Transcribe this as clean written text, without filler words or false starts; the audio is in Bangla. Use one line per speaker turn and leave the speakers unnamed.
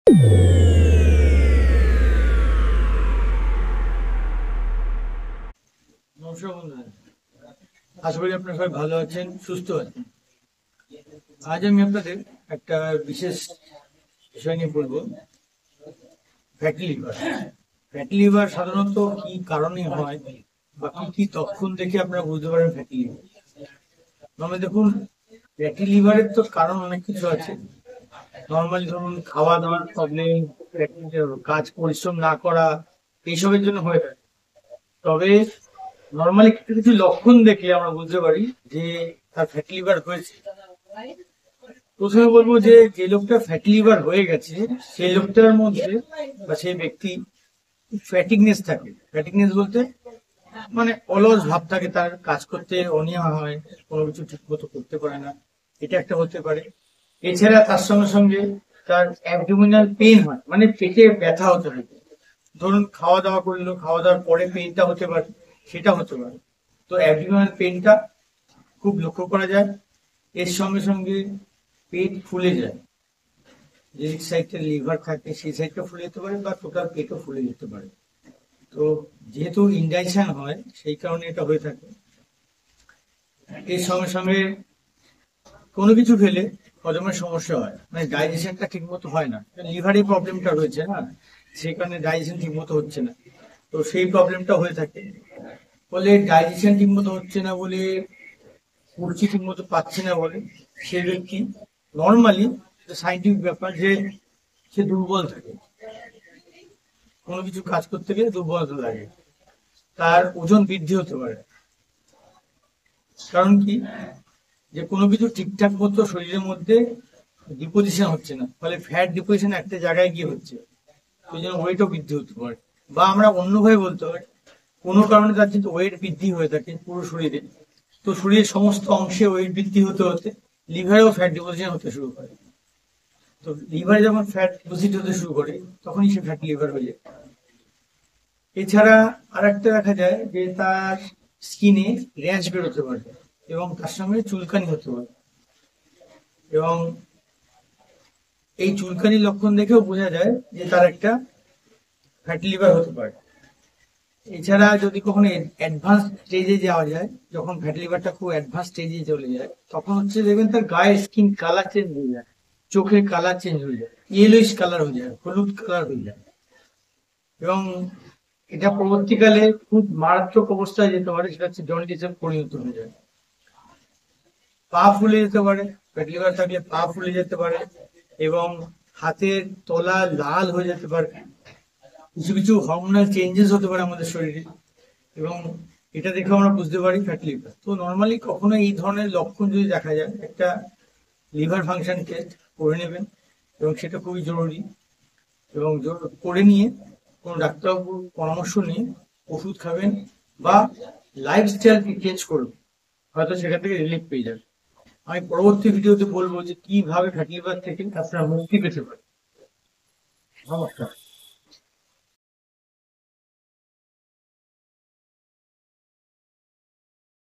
নমস্কার বন্ধুরা, আশা করি আপনারা সবাই ভালো আছেন, সুস্থ আছেন। আজ আমি আপনাদের একটা বিশেষ বিষয় নিয়ে বলবো, ফ্যাটি লিভার। ফ্যাটি লিভার সাধারণত কি কারণে হয় বা কি কি লক্ষণ দেখে আপনারা বুঝতে পারেন ফ্যাটি লিভার। মানে দেখুন, ফ্যাটি লিভারের তো কারণ অনেক কিছু আছে। নর্মালি ধরুন খাওয়া দাওয়ার প্রবলেম, কাজ পরিশ্রম না করা, এইসবের জন্য হয়ে থাকে। তবে নর্মালি কিছু কিছু লক্ষণ দেখে আমরা বুঝতে পারি যে তার ফ্যাটি লিভার হয়েছে। প্রথমে বলবো যে যে লোকটা ফ্যাটি লিভার হয়ে গেছে সেই লোকটার মধ্যে বা সেই ব্যক্তি ফ্যাটিকনেস থাকে। ফ্যাটিকনেস বলতে মানে অলস ভাব থাকে, তার কাজ করতে অনীহা হয়, কোনো কিছু ঠিক মতো করতে পারে না, এটা একটা হতে পারে। এছাড়া তার সঙ্গে সঙ্গে তার অ্যাবডোমিনাল পেন হয়, মানে পেটে ব্যথা হতে পারে। ধরুন খাওয়া দাওয়া করলো, খাওয়া দাওয়ার পরে পেনটা হতে পারে, সেটা হতে পারে। তো অ্যাবডোমিনাল পেনটা খুব লক্ষ্য করা যায়। এর সঙ্গে সঙ্গে পেট ফুলে যায়, যে সাইডটা লিভার থাকে সেই সাইডটা ফুলে যেতে পারে বা টোটাল পেটও ফুলে যেতে পারে। তো যেহেতু ইনডাইজেশন হয় সেই কারণে এটা হয়ে থাকে। এর সঙ্গে সঙ্গে কোনো কিছু খেলে হজমের সমস্যা হয়, মানে ডাইজেশনটা ঠিক মতো হয় না। লিভারে প্রবলেমটা রয়েছে না, সেই কারণে ডাইজেশন ঠিক মতো হচ্ছে না, তো সেই প্রবলেমটা হয়ে থাকে। ফলে ডাইজেশন ঠিক মতো হচ্ছে না বলে, পুষ্টি ঠিক মতো পাচ্ছে না বলে সে ব্যক্তি নর্মালি সাইন্টিফিক ব্যাপার যে সে দুর্বল থাকে, কোনো কিছু কাজ করতে গেলে দুর্বলতা লাগে, তার ওজন বৃদ্ধি হতে পারে। কারণ কি, যে কোনো কিছু ঠিকঠাক মতো শরীরের মধ্যে ডিপোজিশন হচ্ছে না, ফলে ফ্যাট ডিপোজিশন একটা জায়গায় গিয়ে হচ্ছে, ওই জন্য ওয়েটও বৃদ্ধি হতে পারে। বা আমরা অন্যভাবে বলতে পারি, কোনো কারণে তার যদি ওয়েট বৃদ্ধি হয়ে থাকে পুরো শরীরে, তো শরীরের সমস্ত অংশে ওয়েট বৃদ্ধি হতে হতে লিভারেও ফ্যাট ডিপোজিশন হতে শুরু করে। তো লিভারে যখন ফ্যাট ডিপোজিট হতে শুরু করে তখনই সে ফ্যাটি লিভার হয়ে যায়। এছাড়া আর একটা দেখা যায় যে তার স্কিনে র্যাশ বেরোতে পারে এবং তার সঙ্গে চুলকানি হতে পারে, এবং এই চুলকানির লক্ষণ দেখেও বোঝা যায় যে তার একটা ফ্যাটি লিভার হতে পারে। এছাড়া যদি কখনো অ্যাডভান্স স্টেজে যাওয়া যায়, যখন ফ্যাটি লিভারটা খুব অ্যাডভান্স স্টেজে চলে যায়, তখন হচ্ছে দেখবেন তার গায়ের স্কিন কালার চেঞ্জ হয়ে যায়, চোখের কালার চেঞ্জ হয়ে যায়, ইয়েলোইশ কালার হয়ে যায়, হলুদ কালার হয়ে যায়, এবং এটা পরবর্তীকালে খুব মারাত্মক অবস্থায় যেতে পারে, সেটা হচ্ছে জন্ডিসে পরিণত হয়ে যায়। পা ফুলে যেতে পারে, ফ্যাটি লিভার থাকলে পা ফুলে যেতে পারে, এবং হাতের তলা লাল হয়ে যেতে পারে। কিছু কিছু হরমোনাল চেঞ্জেস হতে পারে আমাদের শরীরে, এবং এটা দেখে আমরা বুঝতে পারি ফ্যাটি লিভার। তো নর্মালি কখনো এই ধরনের লক্ষণ যদি দেখা যায়, একটা লিভার ফাংশন টেস্ট করে নেবেন, এবং সেটা খুবই জরুরি। এবং করে নিয়ে কোনো ডাক্তারবাবুর পরামর্শ নিয়ে ওষুধ খাবেন বা লাইফস্টাইল চেঞ্জ করবেন, হয়তো সেখান থেকে রিলিফ পেয়ে যাবেন। আমি পরবর্তী ভিডিওতে বলবো যে কিভাবে ফ্যাটি লিভার থেকে আপনারা মুক্তি পেতে পারেন। নমস্কার।